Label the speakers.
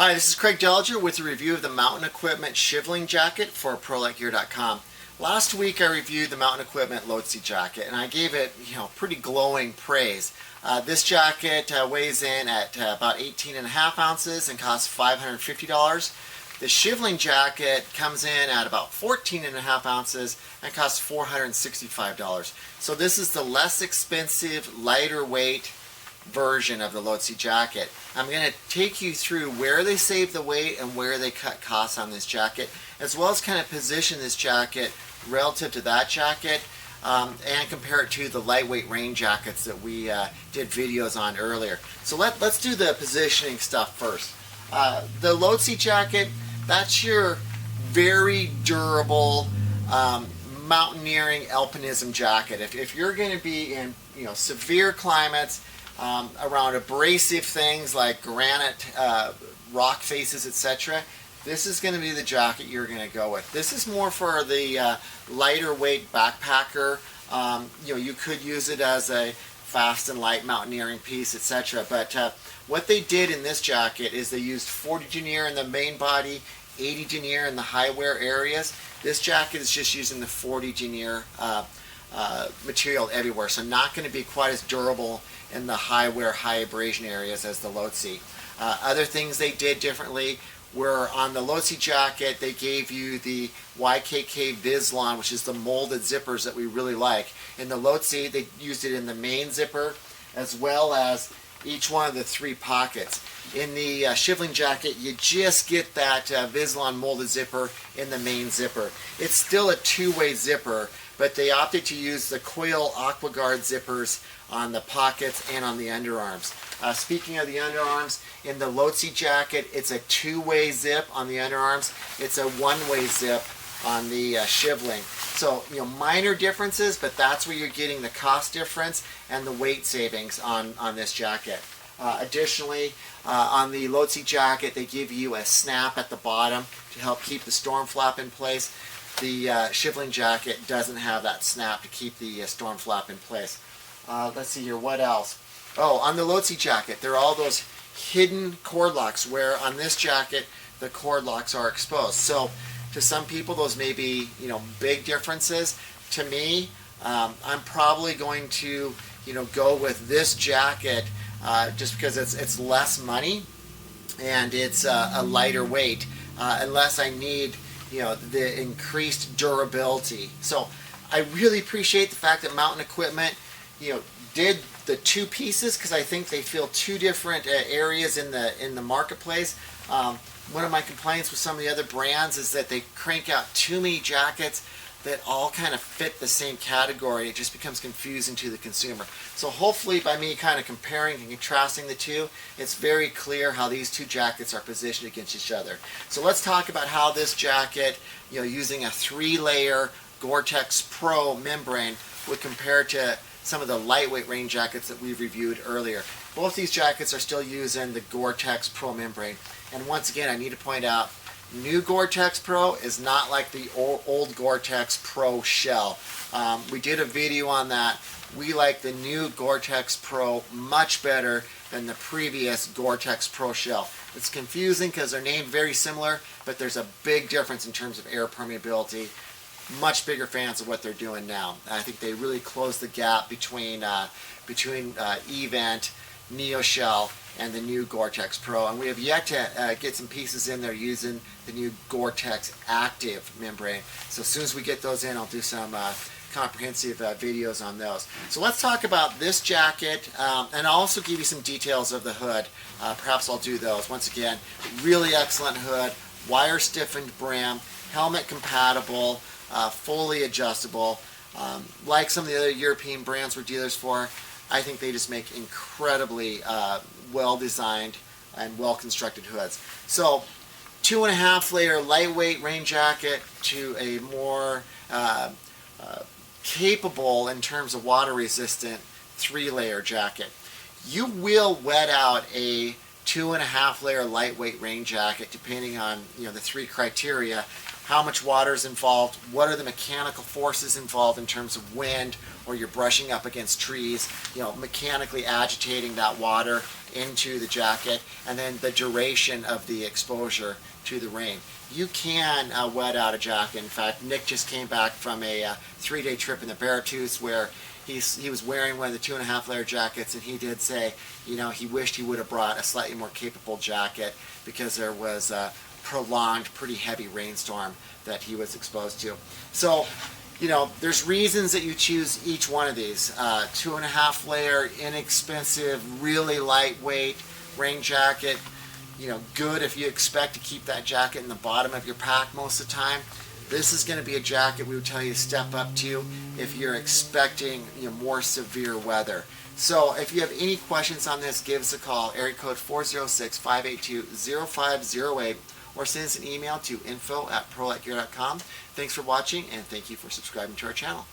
Speaker 1: Hi, this is Craig Delger with a review of the Mountain Equipment Shivling jacket for ProLikeGear.com. Last week I reviewed the Mountain Equipment Lotse jacket and I gave it, pretty glowing praise. This jacket weighs in at about 18.5 ounces and costs $550. The Shivling jacket comes in at about 14.5 ounces and costs $465. So this is the less expensive, lighter weight version of the Lotse jacket. I'm going to take you through where they save the weight and where they cut costs on this jacket, as well as kind of position this jacket relative to that jacket and compare it to the lightweight rain jackets that we did videos on earlier. So let's do the positioning stuff first. The Lotse jacket, that's your very durable mountaineering alpinism jacket. If you're going to be in severe climates, around abrasive things like granite, rock faces, etc., this is going to be the jacket you're going to go with. This is more for the lighter weight backpacker. You could use it as a fast and light mountaineering piece, etc. But what they did in this jacket is they used 40 denier in the main body, 80 denier in the high wear areas. This jacket is just using the 40 denier material everywhere, so not going to be quite as durable in the high wear, high abrasion areas as the Lotse. Other things they did differently were on the Lotse jacket, they gave you the YKK Vislon, which is the molded zippers that we really like. In the Lotse, they used it in the main zipper as well as each one of the 3 pockets. In the Shivling jacket, you just get that Vislon molded zipper in the main zipper. It's still a two-way zipper, but they opted to use the coil AquaGuard zippers on the pockets and on the underarms. Speaking of the underarms, in the Lotse jacket, it's a two-way zip on the underarms. It's a one-way zip on the Shivling. So, minor differences, but that's where you're getting the cost difference and the weight savings on this jacket. Additionally, on the Lotse jacket, they give you a snap at the bottom to help keep the storm flap in place. The Shivling jacket doesn't have that snap to keep the storm flap in place. Let's see here, what else? Oh, on the Lotse jacket, there are all those hidden cord locks, where on this jacket, the cord locks are exposed. So, to some people, those may be, big differences. To me, I'm probably going to, go with this jacket just because it's less money and it's a lighter weight, unless I need, the increased durability. So, I really appreciate the fact that Mountain Equipment, did the 2 pieces, because I think they fill 2 different areas in the marketplace. One of my complaints with some of the other brands is that they crank out too many jackets that all kind of fit the same category. It just becomes confusing to the consumer. So hopefully by me kind of comparing and contrasting the 2, it's very clear how these 2 jackets are positioned against each other. So let's talk about how this jacket, using a 3-layer Gore-Tex Pro membrane would compare to some of the lightweight rain jackets that we've reviewed earlier. Both these jackets are still using the Gore-Tex Pro membrane. And once again, I need to point out, new Gore-Tex Pro is not like the old Gore-Tex Pro shell. We did a video on that. We like the new Gore-Tex Pro much better than the previous Gore-Tex Pro shell. It's confusing because they're named very similar, but there's a big difference in terms of air permeability. Much bigger fans of what they're doing now. I think they really closed the gap between Event, NeoShell, and the new Gore-Tex Pro. And we have yet to get some pieces in there using the new Gore-Tex Active membrane. So as soon as we get those in, I'll do some comprehensive videos on those. So let's talk about this jacket, and I'll also give you some details of the hood. Perhaps I'll do those. Once again, really excellent hood, wire stiffened brim, helmet compatible, fully adjustable. Like some of the other European brands we're dealers for, I think they just make incredibly well-designed and well-constructed hoods. So, 2.5-layer lightweight rain jacket to a more capable in terms of water-resistant 3-layer jacket. You will wet out a 2.5-layer lightweight rain jacket depending on the 3 criteria. How much water is involved, what are the mechanical forces involved in terms of wind, or you're brushing up against trees, mechanically agitating that water into the jacket, and then the duration of the exposure to the rain. You can wet out a jacket. In fact, Nick just came back from a 3-day trip in the Beartooth where he was wearing one of the 2.5 layer jackets, and he did say, you know, he wished he would have brought a slightly more capable jacket because there was a prolonged, pretty heavy rainstorm that he was exposed to. So, you know, there's reasons that you choose each one of these. 2.5 layer, inexpensive, really lightweight rain jacket. You know, good if you expect to keep that jacket in the bottom of your pack most of the time. This is going to be a jacket we would tell you to step up to if you're expecting, you know, more severe weather. So if you have any questions on this, give us a call, area code 406-582-0508, or send us an email to info@prolightgear.com. Thanks for watching, and thank you for subscribing to our channel.